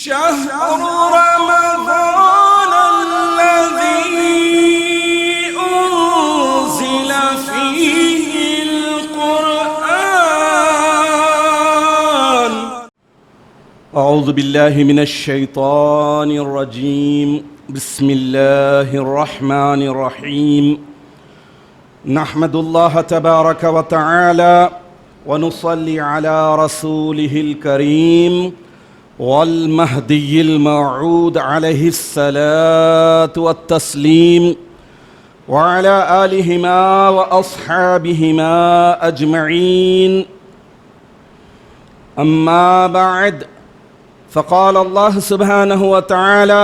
شهر رمضان الذي أنزل فيه القرآن. أعوذ بالله من الشيطان الرجيم. بسم الله الرحمن الرحيم. نحمد الله تبارك وتعالى ونصلي على رسوله الكريم والمهدي الموعود عليه الصلاة والتسليم وعلى آلهما وأصحابهما أجمعين. أما بعد، فقال الله سبحانه وتعالى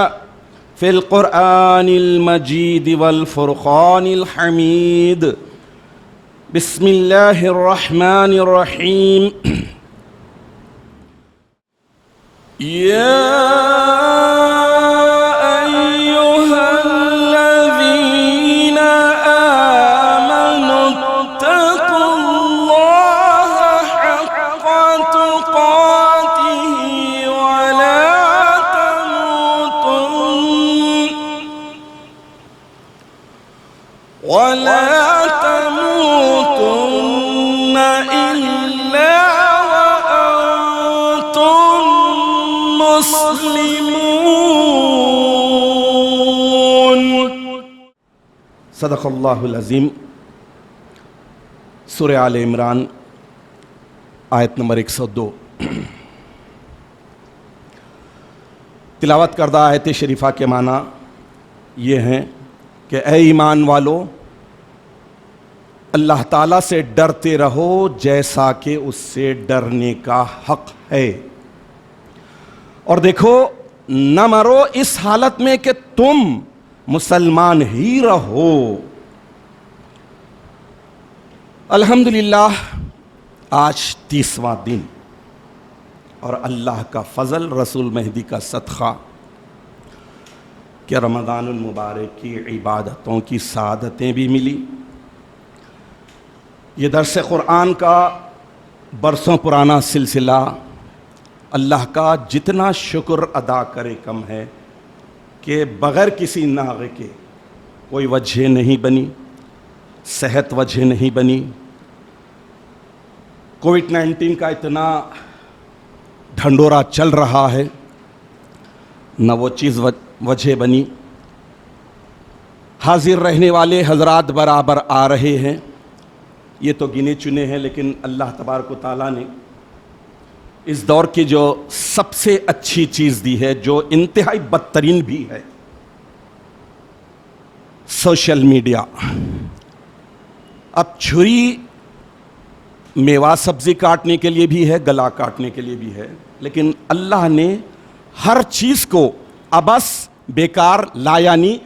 في القرآن المجيد والفرقان الحميد. بسم الله الرحمن الرحيم. يا أيها الذين آمنوا اتقوا الله حق تقاته ولا تموتن إلا وأنتم مسلمون. صدق اللہ العظیم. سورہ آل عمران آیت نمبر 102. تلاوت کردہ آیت شریفہ کے معنی یہ ہیں کہ اے ایمان والو، اللہ تعالیٰ سے ڈرتے رہو جیسا کہ اس سے ڈرنے کا حق ہے، اور دیکھو نہ مرو اس حالت میں کہ تم مسلمان ہی رہو. الحمدللہ آج 30واں دن، اور اللہ کا فضل، رسول مہدی کا صدقہ کہ رمضان المبارک کی عبادتوں کی سعادتیں بھی ملی. یہ درس قرآن کا برسوں پرانا سلسلہ، اللہ کا جتنا شکر ادا کرے کم ہے کہ بغیر کسی ناغے کے کوئی وجہ نہیں بنی، صحت وجہ نہیں بنی. کووڈ-19 کا اتنا ڈھنڈورا چل رہا ہے، نہ وہ چیز وجہ بنی. حاضر رہنے والے حضرات برابر آ رہے ہیں، یہ تو گنے چنے ہیں، لیکن اللہ تبارک و تعالیٰ نے اس دور کی جو سب سے اچھی چیز دی ہے، جو انتہائی بدترین بھی ہے، سوشل میڈیا. اب چھری میوہ سبزی کاٹنے کے لیے بھی ہے، گلا کاٹنے کے لیے بھی ہے، لیکن اللہ نے ہر چیز کو عبث، بیکار، لایانی،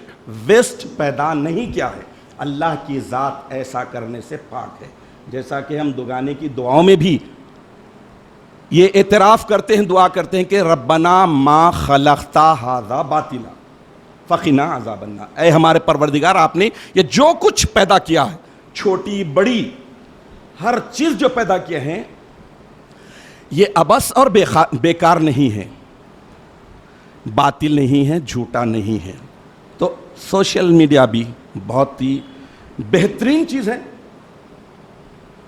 ویسٹ پیدا نہیں کیا ہے. اللہ کی ذات ایسا کرنے سے پاک ہے. جیسا کہ ہم دگانے کی دعاؤں میں بھی یہ اعتراف کرتے ہیں، دعا کرتے ہیں کہ ربنا ما خلقت ھذا باطلا فقنا عذاب النار. اے ہمارے پروردگار، آپ نے یہ جو کچھ پیدا کیا ہے، چھوٹی بڑی ہر چیز جو پیدا کیا ہے، یہ عبث اور بیکار نہیں ہے، باطل نہیں ہے، جھوٹا نہیں ہے. تو سوشل میڈیا بھی بہت ہی بہترین چیز ہے.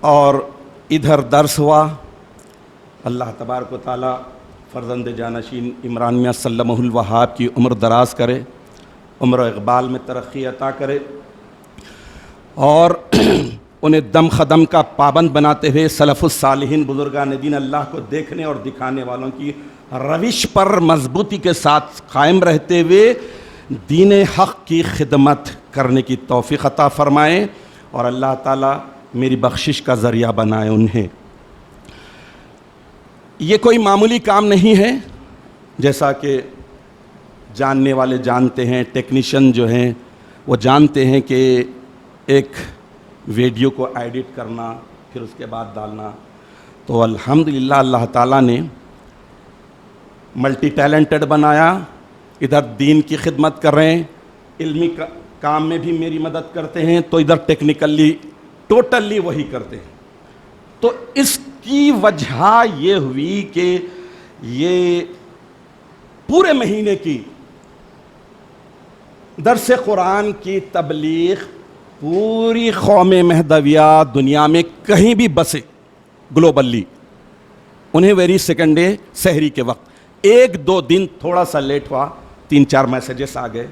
اور ادھر درس ہوا، اللہ تبارک و تعالیٰ فرزند جانشین عمران میاں سلمہ الوہاب کی عمر دراز کرے، عمر و اقبال میں ترقی عطا کرے، اور انہیں دم خدم کا پابند بناتے ہوئے سلف الصالحین بزرگان دین اللہ کو دیکھنے اور دکھانے والوں کی روش پر مضبوطی کے ساتھ قائم رہتے ہوئے دین حق کی خدمت کرنے کی توفیق عطا فرمائیں، اور اللہ تعالیٰ میری بخشش کا ذریعہ بنائے انہیں. یہ کوئی معمولی کام نہیں ہے، جیسا کہ جاننے والے جانتے ہیں، ٹیکنیشین جو ہیں وہ جانتے ہیں کہ ایک ویڈیو کو ایڈٹ کرنا، پھر اس کے بعد ڈالنا. تو الحمدللہ اللہ تعالیٰ نے ملٹی ٹیلنٹڈ بنایا، ادھر دین کی خدمت کر رہے ہیں، علمی کام میں بھی میری مدد کرتے ہیں، تو ادھر ٹیکنیکلی ٹوٹلی وہی کرتے ہیں. تو اس کی وجہ یہ ہوئی کہ یہ پورے مہینے کی درس قرآن کی تبلیغ پوری قوم مہدویہ دنیا میں کہیں بھی بسے گلوبلی، انہیں ویری سیکنڈ ڈے سحری کے وقت 1-2 دن تھوڑا سا لیٹ ہوا، 3-4 میسیجز آ گئے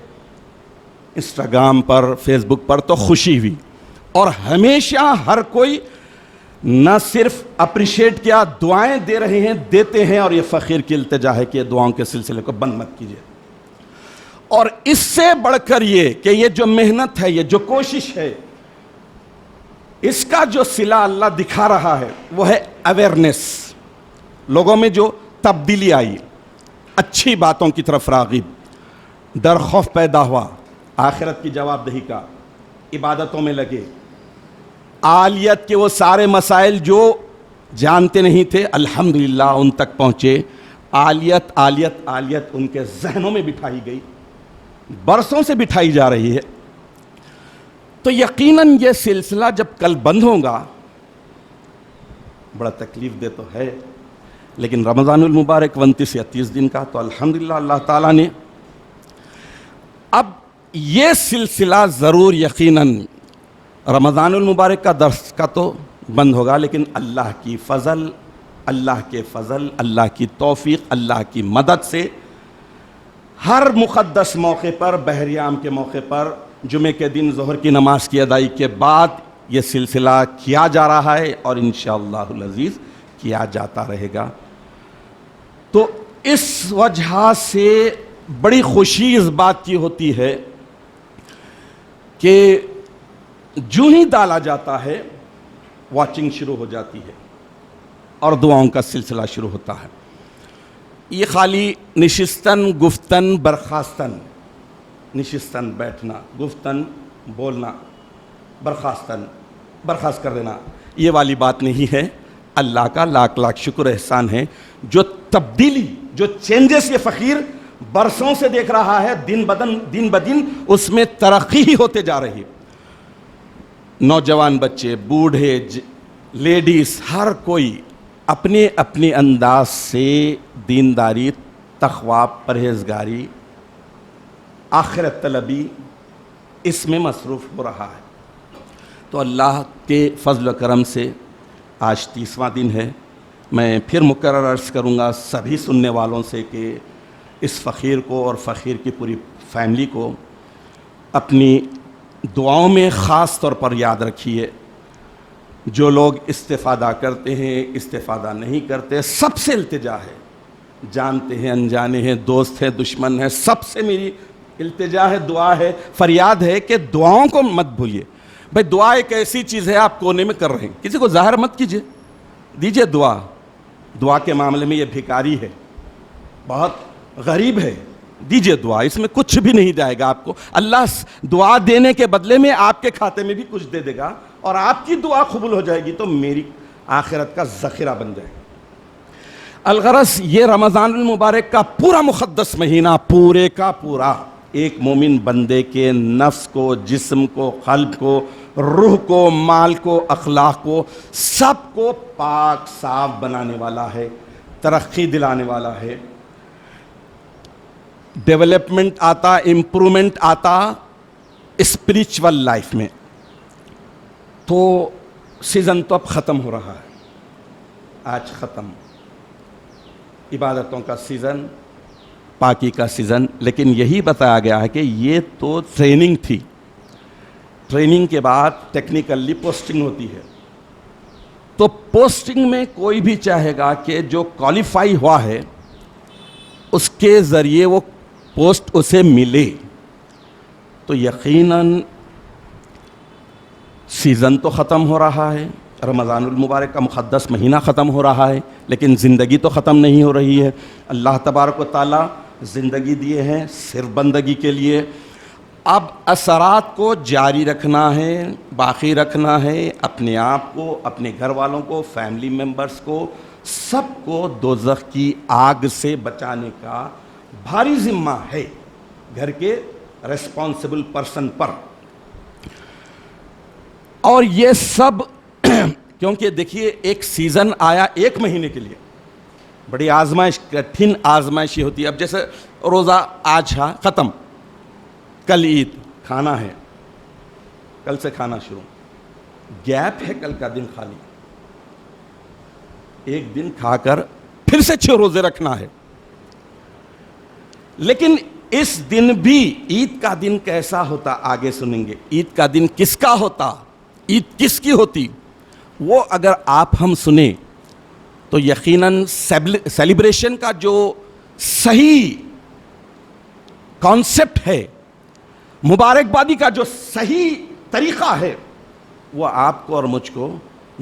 انسٹاگرام پر، فیس بک پر، تو خوشی ہوئی. اور ہمیشہ ہر کوئی نہ صرف اپریشیٹ کیا، دعائیں دے رہے ہیں، دیتے ہیں، اور یہ فقیر کی التجا ہے کہ دعاؤں کے سلسلے کو بند مت کیجیے. اور اس سے بڑھ کر یہ کہ یہ جو محنت ہے، یہ جو کوشش ہے، اس کا جو صلہ اللہ دکھا رہا ہے وہ ہے اویئرنیس. لوگوں میں جو تبدیلی آئی، اچھی باتوں کی طرف راغب، ڈر خوف پیدا ہوا، آخرت کی جواب دہی کا، عبادتوں میں لگے، عالیت کے وہ سارے مسائل جو جانتے نہیں تھے الحمدللہ ان تک پہنچے. عالیت عالیت عالیت ان کے ذہنوں میں بٹھائی گئی، برسوں سے بٹھائی جا رہی ہے. تو یقیناً یہ سلسلہ جب کل بند ہوگا، بڑا تکلیف دہ تو ہے، لیکن رمضان المبارک 29 یا 30 دن کا، تو الحمدللہ اللہ تعالیٰ نے اب یہ سلسلہ ضرور یقیناً رمضان المبارک کا درس کا تو بند ہوگا، لیکن اللہ کی فضل، اللہ کے فضل، اللہ کی توفیق، اللہ کی مدد سے ہر مقدس موقع پر، بحریام کے موقع پر، جمعے کے دن ظہر کی نماز کی ادائی کے بعد یہ سلسلہ کیا جا رہا ہے، اور انشاءاللہ العزیز کیا جاتا رہے گا. تو اس وجہ سے بڑی خوشی اس بات کی ہوتی ہے کہ جو ہی ڈالا جاتا ہے واچنگ شروع ہو جاتی ہے اور دعاؤں کا سلسلہ شروع ہوتا ہے. یہ خالی نشستن گفتن برخاستن، نشستن بیٹھنا، گفتن بولنا، برخاستن برخاست کر دینا، یہ والی بات نہیں ہے. اللہ کا لاکھ لاکھ شکر احسان ہے جو تبدیلی، جو چینجز یہ فقیر برسوں سے دیکھ رہا ہے، دن بدن اس میں ترقی ہی ہوتے جا رہی. نوجوان بچے، بوڑھے، لیڈیز، ہر کوئی اپنے اپنے انداز سے دینداری، تقویٰ، پرہیزگاری، آخرت طلبی اس میں مصروف ہو رہا ہے. تو اللہ کے فضل و کرم سے آج 30واں دن ہے. میں پھر مکرر عرض کروں گا سبھی سننے والوں سے کہ اس فقیر کو اور فقیر کی پوری فیملی کو اپنی دعاؤں میں خاص طور پر یاد رکھیے. جو لوگ استفادہ کرتے ہیں، استفادہ نہیں کرتے، سب سے التجا ہے، جانتے ہیں انجانے ہیں، دوست ہیں دشمن ہیں، سب سے میری التجا ہے، دعا ہے، فریاد ہے کہ دعاؤں کو مت بھولیے. بھائی دعا ایک ایسی چیز ہے آپ کونے میں کر رہے ہیں، کسی کو ظاہر مت کیجیے، دیجیے دعا. دعا کے معاملے میں یہ بھکاری ہے، بہت غریب ہے، دیجیے دعا، اس میں کچھ بھی نہیں جائے گا آپ کو. اللہ دعا دینے کے بدلے میں آپ کے کھاتے میں بھی کچھ دے دے گا، اور آپ کی دعا قبول ہو جائے گی تو میری آخرت کا ذخیرہ بن جائے گا. الغرض یہ رمضان المبارک کا پورا مقدس مہینہ، پورے کا پورا ایک مومن بندے کے نفس کو، جسم کو، قلب کو، روح کو، مال کو، اخلاق کو، سب کو پاک صاف بنانے والا ہے، ترقی دلانے والا ہے. ڈیولپمنٹ آتا، امپرومنٹ آتا اسپریچول لائف میں. تو سیزن تو اب ختم ہو رہا ہے، آج ختم، عبادتوں کا سیزن، پاکی کا سیزن. لیکن یہی بتایا گیا ہے کہ یہ تو ٹریننگ تھی، ٹریننگ کے بعد ٹیکنیکلی پوسٹنگ ہوتی ہے. تو پوسٹنگ میں کوئی بھی چاہے گا کہ جو کوالیفائی ہوا ہے اس کے ذریعے وہ پوسٹ اسے ملے. تو یقیناً سیزن تو ختم ہو رہا ہے، رمضان المبارک کا مقدس مہینہ ختم ہو رہا ہے، لیکن زندگی تو ختم نہیں ہو رہی ہے. اللہ تبارک و تعالیٰ زندگی دیے ہیں صرف بندگی کے لیے. اب اثرات کو جاری رکھنا ہے، باقی رکھنا ہے، اپنے آپ کو، اپنے گھر والوں کو، فیملی ممبرز کو، سب کو دوزخ کی آگ سے بچانے کا بھاری ذمہ ہے گھر کے ریسپانسبل پرسن پر. اور یہ سب کیونکہ دیکھیے ایک سیزن آیا ایک مہینے کے لیے، بڑی آزمائش، کٹھن آزمائش یہ ہوتی ہے. اب جیسے روزہ آج ختم، کل عید، کھانا ہے، کل سے کھانا شروع، گیپ ہے کل کا دن خالی، ایک دن کھا کر پھر سے 6 روزے رکھنا ہے. لیکن اس دن بھی عید کا دن کیسا ہوتا آگے سنیں گے. عید کا دن کس کا ہوتا، عید کس کی ہوتی، وہ اگر آپ ہم سنیں تو یقیناً سیلیبریشن کا جو صحیح کانسیپٹ ہے، مبارکبادی کا جو صحیح طریقہ ہے، وہ آپ کو اور مجھ کو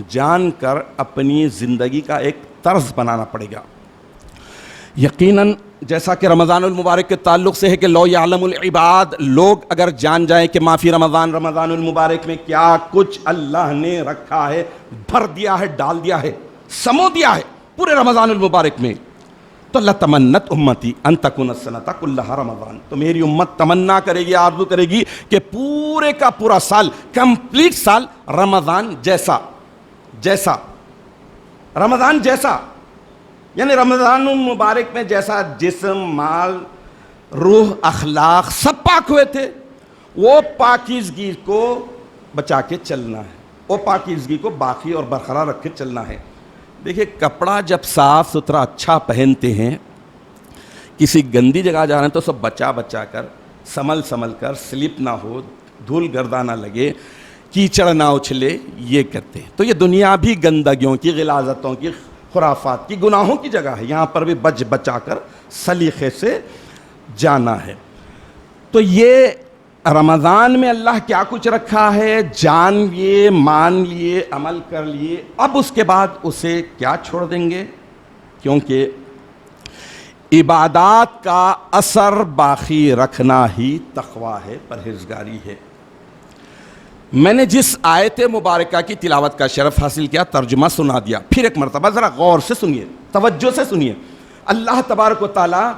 جان کر اپنی زندگی کا ایک طرز بنانا پڑے گا. یقیناً جیسا کہ رمضان المبارک کے تعلق سے ہے کہ لو یعلم العباد، لوگ اگر جان جائیں کہ معافی رمضان المبارک میں کیا کچھ اللہ نے رکھا ہے، بھر دیا ہے، ڈال دیا ہے، سمو دیا ہے پورے رمضان المبارک میں، تو لتمنت امتی ان تکون السنۃ کلھا رمضان، تو میری امت تمنا کرے گی، آرزو کرے گی کہ پورے کا پورا سال، کمپلیٹ سال رمضان جیسا رمضان جیسا، یعنی رمضان المبارک میں جیسا جسم، مال، روح، اخلاق سب پاک ہوئے تھے، وہ پاکیزگی کو بچا کے چلنا ہے، وہ پاکیزگی کو باقی اور برقرار رکھ کے چلنا ہے. دیکھیے کپڑا جب صاف ستھرا اچھا پہنتے ہیں، کسی گندی جگہ جا رہے ہیں تو سب بچا کر، سنبھل کر، سلپ نہ ہو، دھول گردہ نہ لگے، کیچڑ نہ اچھلے، یہ کرتے ہیں. تو یہ دنیا بھی گندگیوں کی، غلاظتوں کی، خرافات کی، گناہوں کی جگہ ہے، یہاں پر بھی بچا کر سلیقے سے جانا ہے. تو یہ رمضان میں اللہ کیا کچھ رکھا ہے، جان لیے، مان لیے، عمل کر لیے، اب اس کے بعد اسے کیا چھوڑ دیں گے، کیونکہ عبادات کا اثر باقی رکھنا ہی تقویٰ ہے، پرہیزگاری ہے. میں نے جس آیت مبارکہ کی تلاوت کا شرف حاصل کیا، ترجمہ سنا دیا، پھر ایک مرتبہ ذرا غور سے سنیے، توجہ سے سنیے. اللہ تبارک و تعالیٰ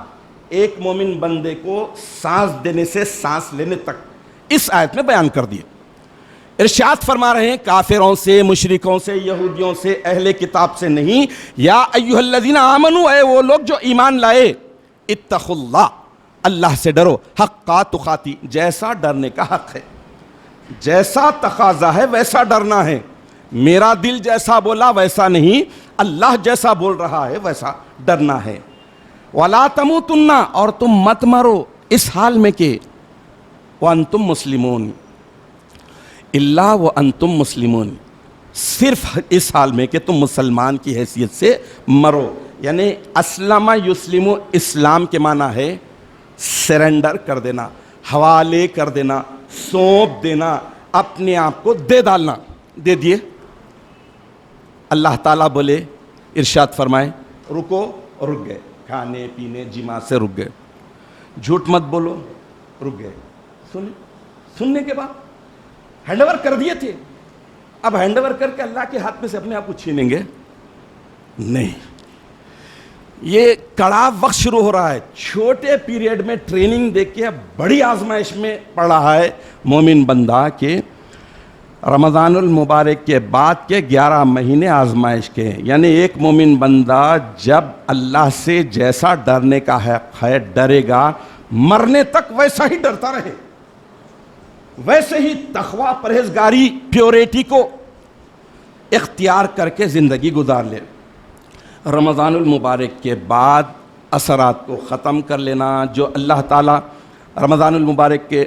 ایک مومن بندے کو سانس دینے سے سانس لینے تک اس آیت میں بیان کر دیے. ارشاد فرما رہے ہیں کافروں سے، مشرکوں سے، یہودیوں سے، اہل کتاب سے نہیں، یا ایھا الذین آمنوا، اے وہ لوگ جو ایمان لائے، اتقوا اللہ، اللہ سے ڈرو، حق تقاتی، جیسا ڈرنے کا حق ہے، جیسا تقاضا ہے ویسا ڈرنا ہے. میرا دل جیسا بولا ویسا نہیں، اللہ جیسا بول رہا ہے ویسا ڈرنا ہے. وَلَا تَمُوتُنَّ، اور تم مت مرو اس حال میں کہ وَأَنْتُمْ مُسْلِمُونَ، إِلَّا وَأَنْتُمْ مُسْلِمُونَ، صرف اس حال میں کہ تم مسلمان کی حیثیت سے مرو. یعنی اسلم یسلم، اسلام کے معنی ہے سرنڈر کر دینا، حوالے کر دینا، سونپ دینا، اپنے آپ کو دے ڈالنا. دے دیے. اللہ تعالیٰ بولے، ارشاد فرمائے رکو، رک گئے، کھانے پینے جماع سے رک گئے، جھوٹ مت بولو، رک گئے. سننے کے بعد ہینڈ اوور کر دیے تھے، اب ہینڈ اوور کر کے اللہ کے ہاتھ میں سے اپنے آپ کو چھینیں گے نہیں. یہ کڑا وقت شروع ہو رہا ہے، چھوٹے پیریڈ میں ٹریننگ دے کے بڑی آزمائش میں پڑ رہا ہے مومن بندہ کہ رمضان المبارک کے بعد کے 11 مہینے آزمائش کے ہیں. یعنی ایک مومن بندہ جب اللہ سے جیسا ڈرنے کا حق ہے ڈرے گا، مرنے تک ویسا ہی ڈرتا رہے، ویسے ہی تقویٰ، پرہیزگاری، پیوریٹی کو اختیار کر کے زندگی گزار لے. رمضان المبارک کے بعد اثرات کو ختم کر لینا. جو اللہ تعالیٰ رمضان المبارک کے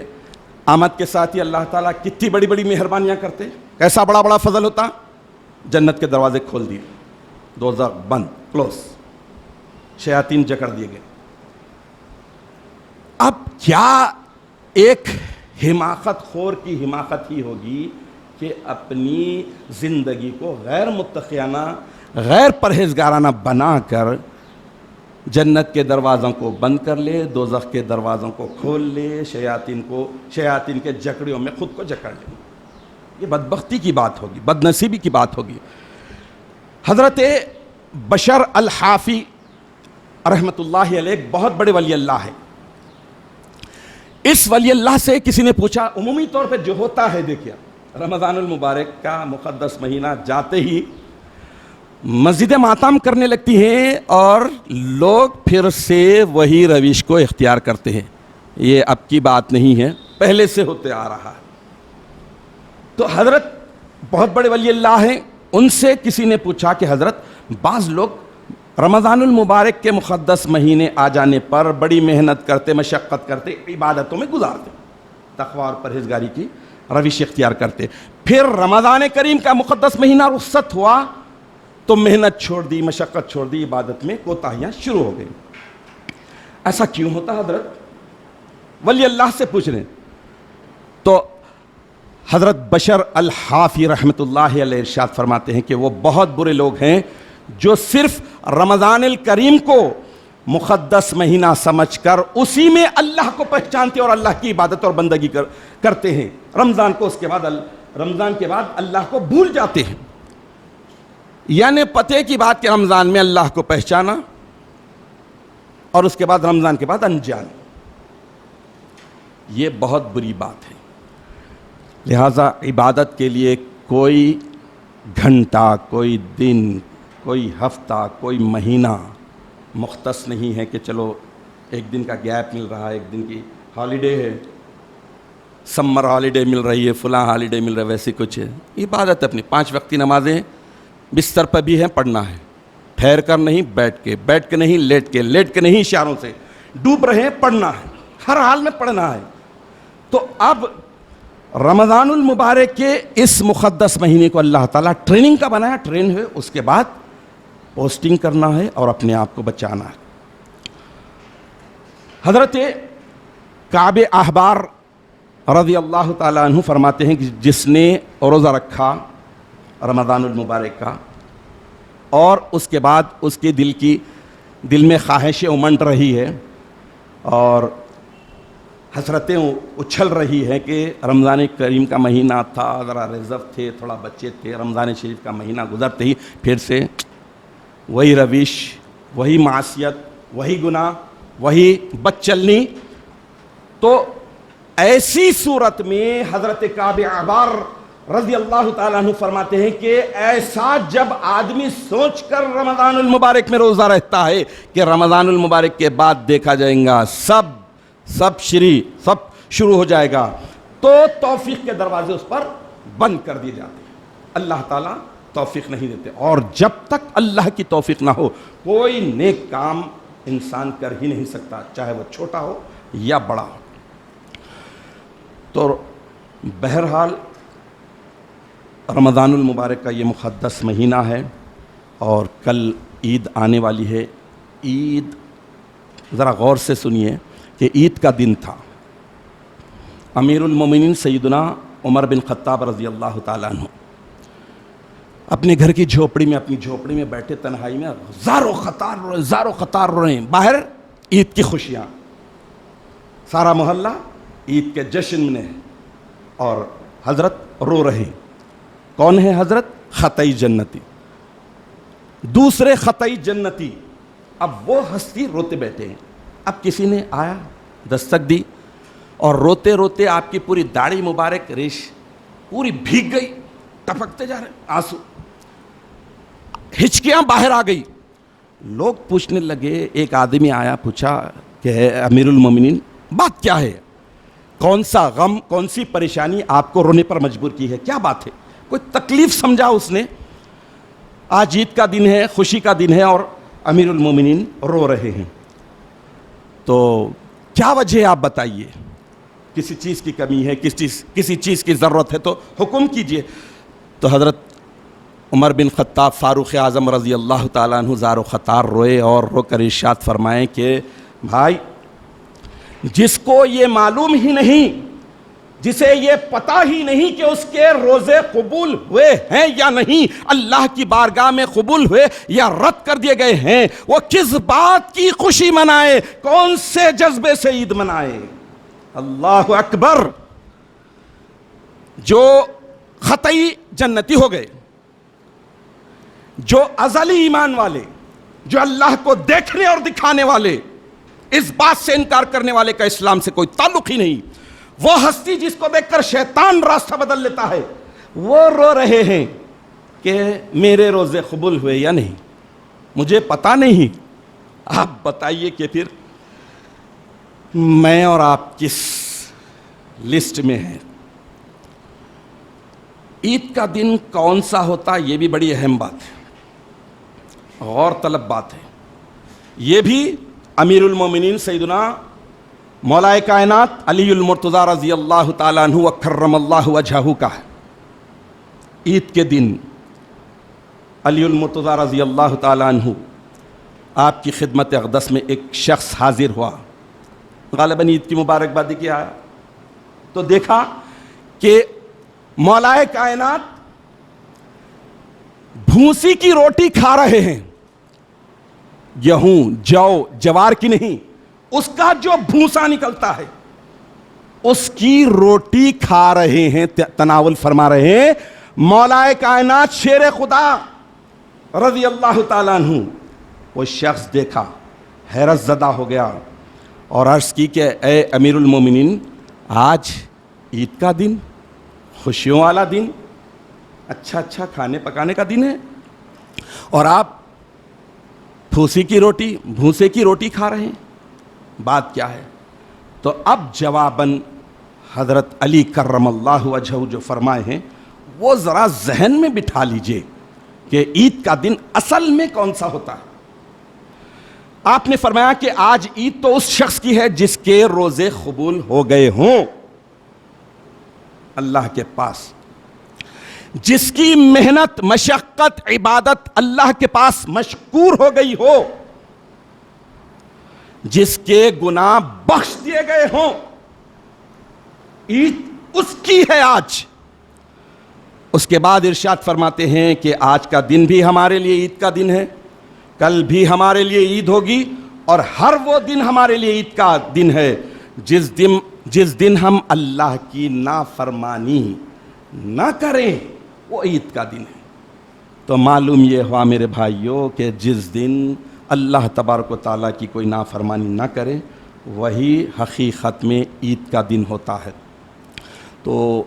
آمد کے ساتھ ہی اللہ تعالیٰ کتنی بڑی بڑی مہربانیاں کرتے، کیسا بڑا بڑا فضل ہوتا. جنت کے دروازے کھول دیے، دوزخ بند، کلوز، شیاطین جکڑ دیے گئے. اب کیا ایک حماقت خور کی حماقت ہی ہوگی کہ اپنی زندگی کو غیر متقیانہ، غیر پرہیزگارانہ بنا کر جنت کے دروازوں کو بند کر لے، دوزخ کے دروازوں کو کھول لے، شیاطین کے جکڑیوں میں خود کو جکڑ لے. یہ بدبختی کی بات ہوگی، بد نصیبی کی بات ہوگی. حضرت بشر الحافی رحمۃ اللہ علیہ ایک بہت بڑے ولی اللہ ہے. اس ولی اللہ سے کسی نے پوچھا، عمومی طور پہ جو ہوتا ہے، دیکھیے رمضان المبارک کا مقدس مہینہ جاتے ہی مسجد ماتم کرنے لگتی ہیں اور لوگ پھر سے وہی روش کو اختیار کرتے ہیں. یہ اب کی بات نہیں ہے، پہلے سے ہوتے آ رہا ہے. تو حضرت بہت بڑے ولی اللہ ہیں، ان سے کسی نے پوچھا کہ حضرت بعض لوگ رمضان المبارک کے مقدس مہینے آ جانے پر بڑی محنت کرتے، مشقت کرتے، عبادتوں میں گزارتے، تقوی اور پرہیزگاری کی روش اختیار کرتے، پھر رمضان کریم کا مقدس مہینہ رخصت ہوا تو محنت چھوڑ دی، مشقت چھوڑ دی، عبادت میں کوتاہیاں شروع ہو گئی. ایسا کیوں ہوتا حضرت؟ ولی اللہ سے پوچھ رہے ہیں. تو حضرت بشر الحافی رحمۃ اللہ علیہ ارشاد فرماتے ہیں کہ وہ بہت برے لوگ ہیں جو صرف رمضان الکریم کو مقدس مہینہ سمجھ کر اسی میں اللہ کو پہچانتے اور اللہ کی عبادت اور بندگی کرتے ہیں. رمضان کے بعد اللہ کو بھول جاتے ہیں. یعنی پتے کی بات کہ رمضان میں اللہ کو پہچانا اور اس کے بعد رمضان کے بعد انجان. یہ بہت بری بات ہے. لہٰذا عبادت کے لیے کوئی گھنٹہ، کوئی دن، کوئی ہفتہ، کوئی مہینہ مختص نہیں ہے کہ چلو ایک دن کا گیپ مل رہا ہے، ایک دن کی ہالیڈے ہے، سمر ہالیڈے مل رہی ہے، فلاں ہالیڈے مل رہا ہے، ویسی کچھ ہے. عبادت اپنی 5 وقتی نمازیں بستر پر بھی ہیں، پڑھنا ہے، ٹھہر کر نہیں، بیٹھ کے نہیں، لیٹ کے نہیں، اشاروں سے ڈوب رہے ہیں، پڑھنا ہے، ہر حال میں پڑھنا ہے. تو اب رمضان المبارک کے اس مقدس مہینے کو اللہ تعالیٰ ٹریننگ کا بنایا، ٹرین ہوئے، اس کے بعد پوسٹنگ کرنا ہے اور اپنے آپ کو بچانا ہے. حضرت کعب احبار رضی اللہ تعالیٰ عنہ فرماتے ہیں کہ جس نے روزہ رکھا رمضان المبارک کا اور اس کے بعد اس کے دل میں خواہشیں امنڈ رہی ہے اور حسرتیں اچھل رہی ہیں کہ رمضان کریم کا مہینہ تھا، ذرا ریزرو تھے، تھوڑا بچے تھے، رمضان شریف کا مہینہ گزرتے ہی پھر سے وہی روش، وہی معصیت، وہی گناہ، وہی بد چلنی. تو ایسی صورت میں حضرت کعب احبار رضی اللہ تعالیٰ عنہ فرماتے ہیں کہ ایسا جب آدمی سوچ کر رمضان المبارک میں روزہ رہتا ہے کہ رمضان المبارک کے بعد دیکھا جائے گا سب شروع ہو جائے گا، تو توفیق کے دروازے اس پر بند کر دیے جاتے ہیں. اللہ تعالیٰ توفیق نہیں دیتے، اور جب تک اللہ کی توفیق نہ ہو کوئی نیک کام انسان کر ہی نہیں سکتا، چاہے وہ چھوٹا ہو یا بڑا ہو. تو بہرحال رمضان المبارک کا یہ مقدس مہینہ ہے اور کل عید آنے والی ہے. عید ذرا غور سے سنیے کہ عید کا دن تھا. امیر المومنین سیدنا عمر بن خطاب رضی اللہ تعالیٰ عنہ اپنے گھر کی اپنی جھوپڑی میں بیٹھے تنہائی میں زار و خطار رو رہے ہیں. باہر عید کی خوشیاں، سارا محلہ عید کے جشن میں ہے اور حضرت رو رہے ہیں. کون ہے حضرت؟ خطئی جنتی، دوسرے خطئی جنتی. اب وہ ہستی روتے بیٹھے ہیں. اب کسی نے آیا، دستک دی اور روتے روتے آپ کی پوری داڑھی مبارک ریش پوری بھیگ گئی، ٹپکتے جا رہے آنسو، ہچکیاں باہر آ گئی. لوگ پوچھنے لگے. ایک آدمی آیا، پوچھا کہ امیر المومنین بات کیا ہے؟ کون سا غم، کون سی پریشانی آپ کو رونے پر مجبور کی ہے؟ کیا بات ہے؟ کوئی تکلیف سمجھا اس نے. آج عید کا دن ہے، خوشی کا دن ہے اور امیر المومنین رو رہے ہیں، تو کیا وجہ ہے آپ بتائیے. کسی چیز کی کمی ہے، کسی چیز کی ضرورت ہے تو حکم کیجئے. تو حضرت عمر بن خطاب فاروق اعظم رضی اللہ تعالیٰ عنہ زار و خطار روئے اور رو کر ارشاد فرمائیں کہ بھائی، جس کو یہ معلوم ہی نہیں، جسے یہ پتہ ہی نہیں کہ اس کے روزے قبول ہوئے ہیں یا نہیں، اللہ کی بارگاہ میں قبول ہوئے یا رد کر دیے گئے ہیں، وہ کس بات کی خوشی منائے، کون سے جذبے سے عید منائے. اللہ اکبر. جو خطئی جنتی ہو گئے، جو ازلی ایمان والے، جو اللہ کو دیکھنے اور دکھانے والے، اس بات سے انکار کرنے والے کا اسلام سے کوئی تعلق ہی نہیں. وہ ہستی جس کو دیکھ کر شیطان راستہ بدل لیتا ہے، وہ رو رہے ہیں. کہ میرے روزے قبول ہوئے یا نہیں، مجھے پتہ نہیں، آپ بتائیے کہ پھر میں اور آپ کس لسٹ میں ہیں۔ عید کا دن کون سا ہوتا، یہ بھی بڑی اہم بات ہے، غور طلب بات ہے۔ یہ بھی امیر المومنین سیدنا مولا کائنات علی المرتضیٰ رضی اللہ تعالیٰ عنہ وکرم اللہ وجہہ کا ہے۔ عید کے دن علی المرتضیٰ رضی اللہ تعالیٰ عنہ آپ کی خدمت اقدس میں ایک شخص حاضر ہوا، غالباً عید کی مبارکبادی کیا، تو دیکھا کہ مولا کائنات بھوسی کی روٹی کھا رہے ہیں، گیہوں جو جوار کی نہیں، اس کا جو بھوسا نکلتا ہے اس کی روٹی کھا رہے ہیں، تناول فرما رہے ہیں۔ مولا کائنات شیر خدا رضی اللہ تعالیٰ عنہ وہ شخص دیکھا، حیرت زدہ ہو گیا اور عرض کی کہ اے امیر المومنین، آج عید کا دن، خوشیوں والا دن، اچھا کھانے پکانے کا دن ہے، اور آپ بھوسے کی روٹی کھا رہے ہیں، بات کیا ہے؟ تو اب جواباً حضرت علی کرم اللہ وجہہ جو فرمائے ہیں وہ ذرا ذہن میں بٹھا لیجئے کہ عید کا دن اصل میں کون سا ہوتا ہے۔ آپ نے فرمایا کہ آج عید تو اس شخص کی ہے جس کے روزے قبول ہو گئے ہوں اللہ کے پاس، جس کی محنت مشقت عبادت اللہ کے پاس مشکور ہو گئی ہو، جس کے گناہ بخش دیے گئے ہوں، عید اس کی ہے آج۔ اس کے بعد ارشاد فرماتے ہیں کہ آج کا دن بھی ہمارے لیے عید کا دن ہے، کل بھی ہمارے لیے عید ہوگی، اور ہر وہ دن ہمارے لیے عید کا دن ہے جس دن ہم اللہ کی نافرمانی نہ کریں، وہ عید کا دن ہے۔ تو معلوم یہ ہوا میرے بھائیوں کہ جس دن اللہ تبارک و تعالیٰ کی کوئی نافرمانی نہ کرے وہی حقیقت میں عید کا دن ہوتا ہے۔ تو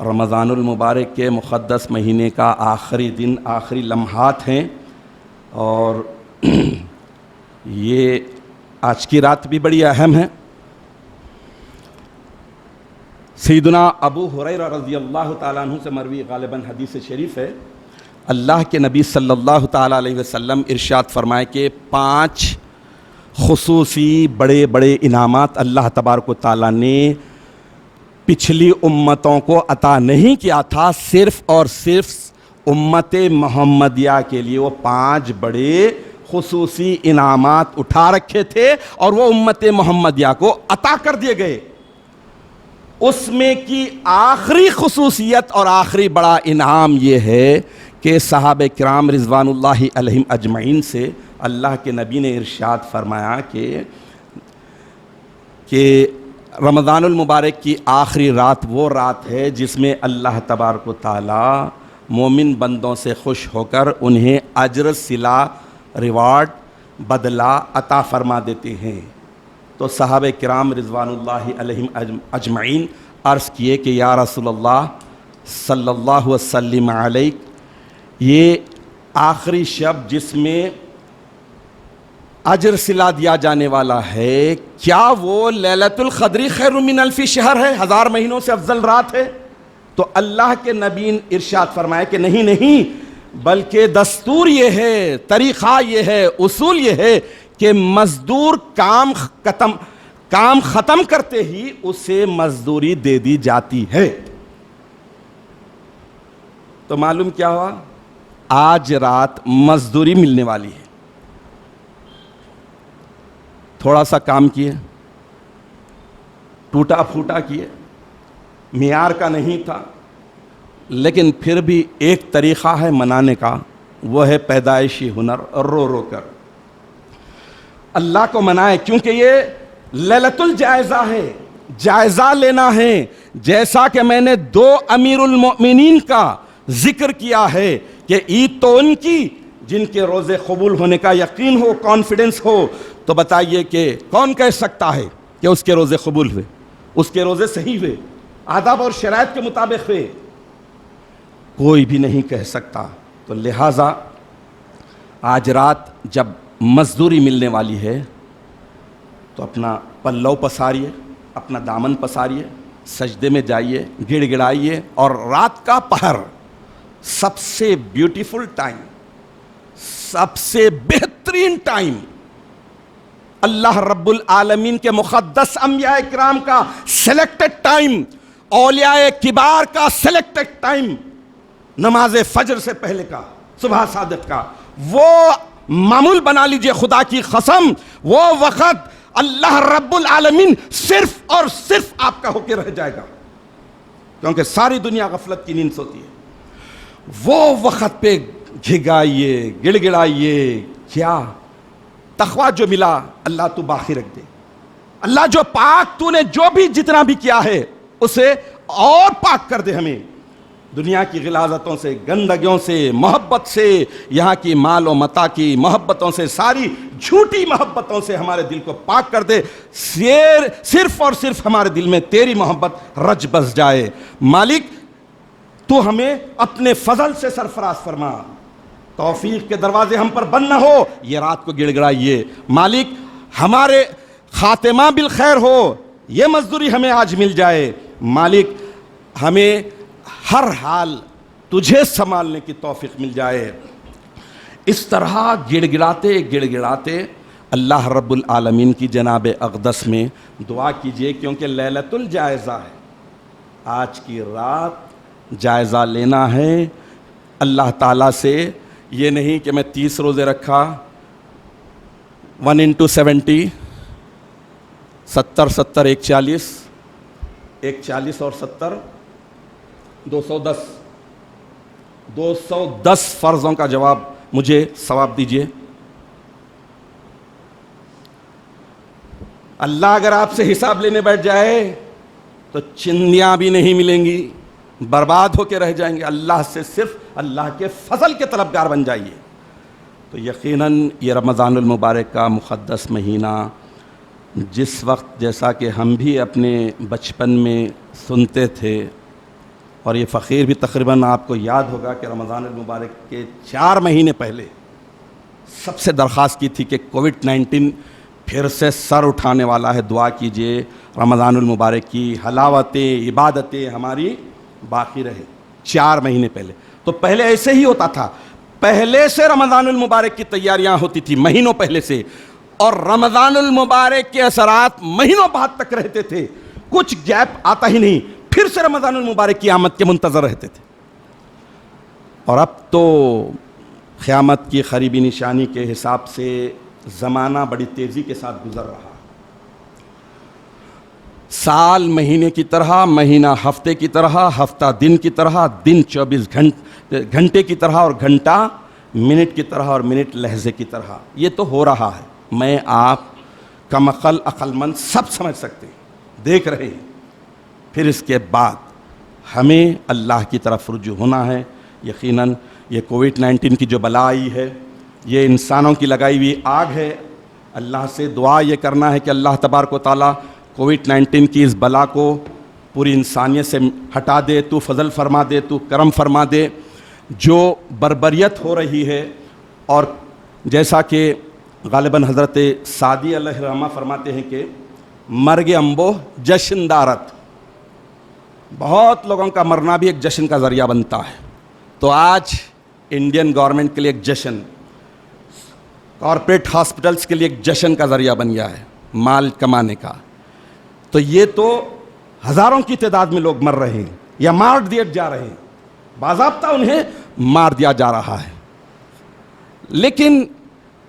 رمضان المبارک کے مقدس مہینے کا آخری دن، آخری لمحات ہیں، اور یہ آج کی رات بھی بڑی اہم ہے۔ سیدنا ابو ہریرہ رضی اللہ تعالیٰ عنہ سے مروی غالباً حدیث شریف ہے، اللہ کے نبی صلی اللہ تعالیٰ علیہ وسلم ارشاد فرمائے کہ 5 خصوصی بڑے بڑے انعامات اللہ تبارک و تعالیٰ نے پچھلی امتوں کو عطا نہیں کیا تھا، صرف اور صرف امت محمدیہ کے لیے وہ 5 بڑے خصوصی انعامات اٹھا رکھے تھے اور وہ امت محمدیہ کو عطا کر دیے گئے۔ اس میں کی آخری خصوصیت اور آخری بڑا انعام یہ ہے کہ صحابہ کرام رضوان اللہ علیہم اجمعین سے اللہ کے نبی نے ارشاد فرمایا کہ رمضان المبارک کی آخری رات وہ رات ہے جس میں اللہ تبارک و تعالی مومن بندوں سے خوش ہو کر انہیں اجر صلہ ریوارڈ بدلہ عطا فرما دیتے ہیں۔ تو صحابہ کرام رضوان اللہ علیہم اجمعین عرض کیے کہ یا رسول اللہ صلی اللہ وسلم علیہ، یہ آخری شب جس میں اجر صلہ دیا جانے والا ہے، کیا وہ لیلۃ القدر خیر من الف شہر ہے، 1000 مہینوں سے افضل رات ہے؟ تو اللہ کے نبی نے ارشاد فرمایا کہ نہیں، بلکہ دستور یہ ہے، طریقہ یہ ہے، اصول یہ ہے کہ مزدور کام ختم کرتے ہی اسے مزدوری دے دی جاتی ہے۔ تو معلوم کیا ہوا؟ آج رات مزدوری ملنے والی ہے۔ تھوڑا سا کام کیے، ٹوٹا پھوٹا کیے، معیار کا نہیں تھا، لیکن پھر بھی ایک طریقہ ہے منانے کا، وہ ہے پیدائشی ہنر، رو رو کر اللہ کو منائے، کیونکہ یہ لیلۃ الجائزہ ہے، جائزہ لینا ہے۔ جیسا کہ میں نے 2 امیر المؤمنین کا ذکر کیا ہے کہ عید تو ان کی جن کے روزے قبول ہونے کا یقین ہو، کانفیڈنس ہو، تو بتائیے کہ کون کہہ سکتا ہے کہ اس کے روزے قبول ہوئے، اس کے روزے صحیح ہوئے، آداب اور شرائط کے مطابق ہوئے؟ کوئی بھی نہیں کہہ سکتا. تو لہٰذا آج رات جب مزدوری ملنے والی ہے تو اپنا پلو پساریے, اپنا دامن پساریے, سجدے میں جائیے, گڑ گڑائیے. اور رات کا پہر سب سے بیوٹیفل ٹائم, سب سے بہترین ٹائم, اللہ رب العالمین کے مقدس انبیاء اکرام کا سلیکٹڈ ٹائم, اولیاء کبار کا سلیکٹڈ ٹائم, نماز فجر سے پہلے کا, صبح صادق کا, وہ معمول بنا لیجئے خدا کی قسم. وہ وقت اللہ رب العالمین صرف اور صرف آپ کا ہو کے رہ جائے گا, کیونکہ ساری دنیا غفلت کی نیند سوتی ہے. وہ وقت پہ گھگائیے, گڑ گڑائیے. کیا تقویٰ جو ملا اللہ تو باقی رکھ دے. اللہ جو پاک تو نے جو بھی جتنا بھی کیا ہے اسے اور پاک کر دے. ہمیں دنیا کی غلاظتوں سے, گندگیوں سے, محبت سے, یہاں کی مال و متاع کی محبتوں سے, ساری جھوٹی محبتوں سے ہمارے دل کو پاک کر دے. صرف اور صرف ہمارے دل میں تیری محبت رچ بس جائے. مالک تو ہمیں اپنے فضل سے سرفراز فرما, توفیق کے دروازے ہم پر بند نہ ہو. یہ رات کو گڑ گڑائیے. مالک ہمارے خاتمہ بالخیر ہو, یہ مزدوری ہمیں آج مل جائے. مالک ہمیں ہر حال تجھے سنبھالنے کی توفیق مل جائے. اس طرح گڑ گڑاتے اللہ رب العالمین کی جناب اقدس میں دعا کیجئے, کیونکہ لیلۃ الجائزہ ہے. آج کی رات جائزہ لینا ہے اللہ تعالیٰ سے. یہ نہیں کہ میں 30 روزے رکھا, 1 into 70, 70 70 140, 140 اور 70 210, 210 فرضوں کا جواب مجھے ثواب دیجئے. اللہ اگر آپ سے حساب لینے بیٹھ جائے تو چندیاں بھی نہیں ملیں گی, برباد ہو کے رہ جائیں گے. اللہ سے صرف اللہ کے فضل کے طلبگار بن جائیے. تو یقیناً یہ رمضان المبارک کا مقدس مہینہ, جس وقت جیسا کہ ہم بھی اپنے بچپن میں سنتے تھے, اور یہ فقیر بھی تقریباً آپ کو یاد ہوگا کہ رمضان المبارک کے 4 مہینے پہلے سب سے درخواست کی تھی کہ کووڈ-19 پھر سے سر اٹھانے والا ہے, دعا کیجئے رمضان المبارک کی حلاوتیں, عبادتیں ہماری باقی رہے. 4 مہینے پہلے تو پہلے ایسے ہی ہوتا تھا, پہلے سے رمضان المبارک کی تیاریاں ہوتی تھی, مہینوں پہلے سے, اور رمضان المبارک کے اثرات مہینوں بعد تک رہتے تھے, کچھ گیپ آتا ہی نہیں, پھر سے رمضان المبارک کی آمد کے منتظر رہتے تھے. اور اب تو قیامت کی قریبی نشانی کے حساب سے زمانہ بڑی تیزی کے ساتھ گزر رہا. سال مہینے کی طرح, مہینہ ہفتے کی طرح, ہفتہ دن کی طرح, دن 24 گھنٹے کی طرح, اور گھنٹہ منٹ کی طرح, اور منٹ لحظے کی طرح. یہ تو ہو رہا ہے, میں آپ کم عقل مند سب سمجھ سکتے ہیں, دیکھ رہے ہیں. پھر اس کے بعد ہمیں اللہ کی طرف رجوع ہونا ہے. یقیناً یہ کووڈ-19 کی جو بلا آئی ہے, یہ انسانوں کی لگائی ہوئی آگ ہے. اللہ سے دعا یہ کرنا ہے کہ اللہ تبارک و تعالیٰ کووڈ-19 کی اس بلا کو پوری انسانیت سے ہٹا دے, تو فضل فرما دے, تو کرم فرما دے. جو بربریت ہو رہی ہے, اور جیسا کہ غالباً حضرت سعدی علیہ الرحمہ فرماتے ہیں کہ مرگ انبو جشن دارت, بہت لوگوں کا مرنا بھی ایک جشن کا ذریعہ بنتا ہے. تو آج انڈین گورنمنٹ کے لیے ایک جشن, کارپوریٹ ہاسپٹلس کے لیے ایک جشن کا ذریعہ بن گیا ہے مال کمانے کا. تو یہ تو ہزاروں کی تعداد میں لوگ مر رہے ہیں یا مار دیے جا رہے ہیں, باضابطہ انہیں مار دیا جا رہا ہے. لیکن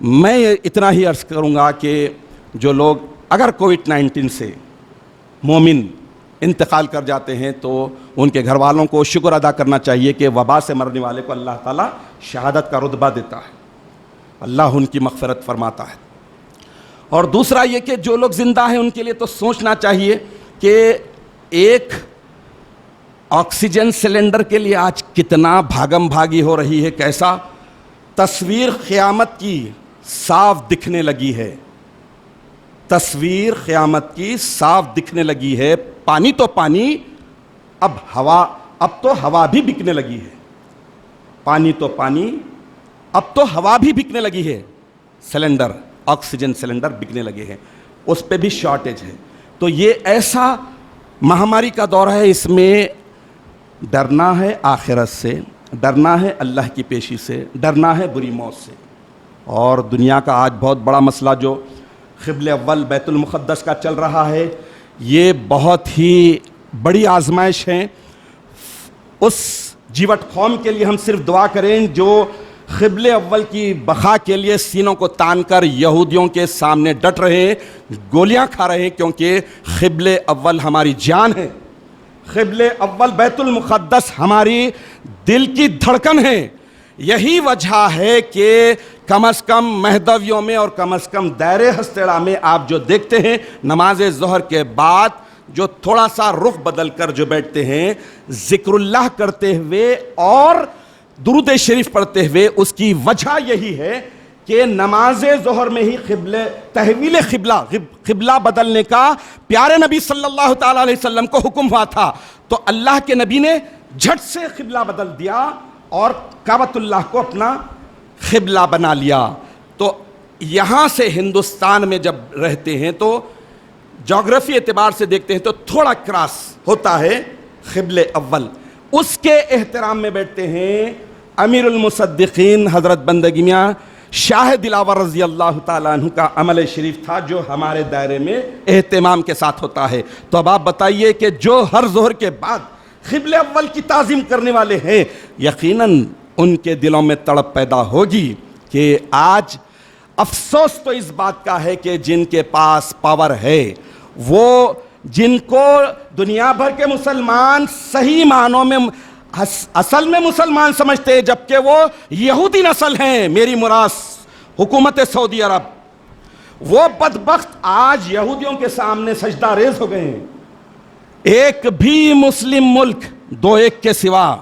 میں اتنا ہی عرض کروں گا کہ جو لوگ اگر کووڈ-19 سے مومن انتقال کر جاتے ہیں تو ان کے گھر والوں کو شکر ادا کرنا چاہیے کہ وبا سے مرنے والے کو اللہ تعالیٰ شہادت کا رتبہ دیتا ہے, اللہ ان کی مغفرت فرماتا ہے. اور دوسرا یہ کہ جو لوگ زندہ ہیں ان کے لیے تو سوچنا چاہیے کہ ایک آکسیجن سلنڈر کے لیے آج کتنا بھاگم بھاگی ہو رہی ہے, کیسا تصویر قیامت کی صاف دکھنے لگی ہے, تصویر قیامت کی صاف دکھنے لگی ہے. پانی تو پانی, اب تو ہوا بھی بکنے لگی ہے. پانی تو پانی، اب تو ہوا بھی بکنے لگی ہے، سلنڈر، آکسیجن سلنڈر بکنے لگے ہیں، اس پہ بھی شارٹیج ہے۔ تو یہ ایسا مہاماری کا دور ہے، اس میں ڈرنا ہے آخرت سے، ڈرنا ہے اللہ کی پیشی سے، ڈرنا ہے بری موت سے۔ اور دنیا کا آج بہت بڑا مسئلہ جو قبلہ اول بیت المقدس کا چل رہا ہے، یہ بہت ہی بڑی آزمائش ہے۔ اس جیوٹ قوم کے لیے ہم صرف دعا کریں جو قبلہ اول کی بقا کے لیے سینوں کو تان کر یہودیوں کے سامنے ڈٹ رہے ہیں، گولیاں کھا رہے ہیں، کیونکہ قبلہ اول ہماری جان ہے، قبلہ اول بیت المقدس ہماری دل کی دھڑکن ہے۔ یہی وجہ ہے کہ کم از کم مہدویوں میں اور کم از کم دائر ہستیڑا میں آپ جو دیکھتے ہیں، نماز ظہر کے بعد جو تھوڑا سا رخ بدل کر جو بیٹھتے ہیں ذکر اللہ کرتے ہوئے اور درود شریف پڑھتے ہوئے، اس کی وجہ یہی ہے کہ نماز ظہر میں ہی تحویل قبلہ بدلنے کا پیارے نبی صلی اللہ تعالیٰ علیہ وسلم کو حکم ہوا تھا، تو اللہ کے نبی نے جھٹ سے قبلہ بدل دیا اور کعبۃ اللہ کو اپنا قبلہ بنا لیا۔ تو یہاں سے ہندوستان میں جب رہتے ہیں تو جغرافی اعتبار سے دیکھتے ہیں تو تھوڑا کراس ہوتا ہے قبلہ اول، اس کے احترام میں بیٹھتے ہیں امیر المصدقین حضرت بندگی میاں شاہ دلاور رضی اللہ تعالیٰ عنہ کا عمل شریف تھا، جو ہمارے دائرے میں اہتمام کے ساتھ ہوتا ہے۔ تو اب آپ بتائیے کہ جو ہر ظہر کے بعد قبلہ اول کی تعظیم کرنے والے ہیں، یقیناً ان کے دلوں میں تڑپ پیدا ہوگی کہ آج افسوس تو اس بات کا ہے کہ جن کے پاس پاور ہے، وہ جن کو دنیا بھر کے مسلمان صحیح معنوں میں اصل میں مسلمان سمجھتے ہیں، جبکہ وہ یہودی نسل ہیں، میری مراد حکومت سعودی عرب، وہ بدبخت آج یہودیوں کے سامنے سجدہ ریز ہو گئے ہیں۔ ایک بھی مسلم ملک دو ایک کے سوا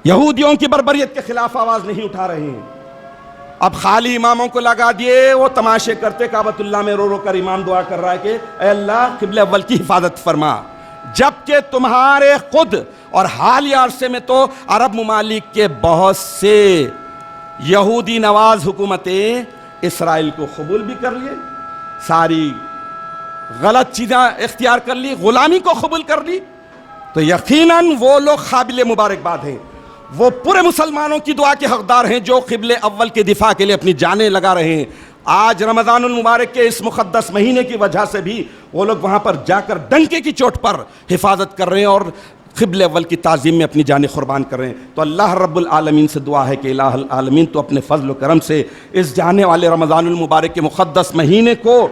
یہودیوں کی بربریت کے خلاف آواز نہیں اٹھا رہے ہیں۔ اب خالی اماموں کو لگا دیے، وہ تماشے کرتے، کعبۃ اللہ میں رو رو کر امام دعا کر رہا ہے کہ اے اللہ قبلہ اول کی حفاظت فرما، جبکہ تمہارے خود اور حالیہ عرصے میں تو عرب ممالک کے بہت سے یہودی نواز حکومتیں اسرائیل کو قبول بھی کر لیے، ساری غلط چیزیں اختیار کر لی، غلامی کو قبول کر لی، تو یقیناً وہ لوگ قابل مبارکباد ہیں، وہ پورے مسلمانوں کی دعا کے حقدار ہیں جو قبلہ اول کے دفاع کے لیے اپنی جانیں لگا رہے ہیں۔ آج رمضان المبارک کے اس مقدس مہینے کی وجہ سے بھی وہ لوگ وہاں پر جا کر ڈنکے کی چوٹ پر حفاظت کر رہے ہیں اور قبلہ اول کی تعظیم میں اپنی جانیں قربان کر رہے ہیں۔ تو اللہ رب العالمین سے دعا ہے کہ الہ العالمین تو اپنے فضل و کرم سے اس جانے والے رمضان المبارک کے مقدس مہینے کو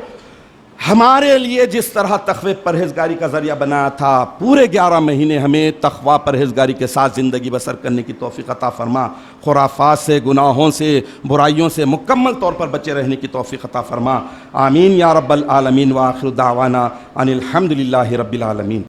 ہمارے لیے جس طرح تقوی پرہیزگاری کا ذریعہ بنایا تھا، پورے 11 مہینے ہمیں تقوی پرہیزگاری کے ساتھ زندگی بسر کرنے کی توفیق عطا فرما، خرافات سے، گناہوں سے، برائیوں سے مکمل طور پر بچے رہنے کی توفیق عطا فرما، آمین یا رب العالمین۔ وآخر دعوانا ان الحمدللہ رب العالمین۔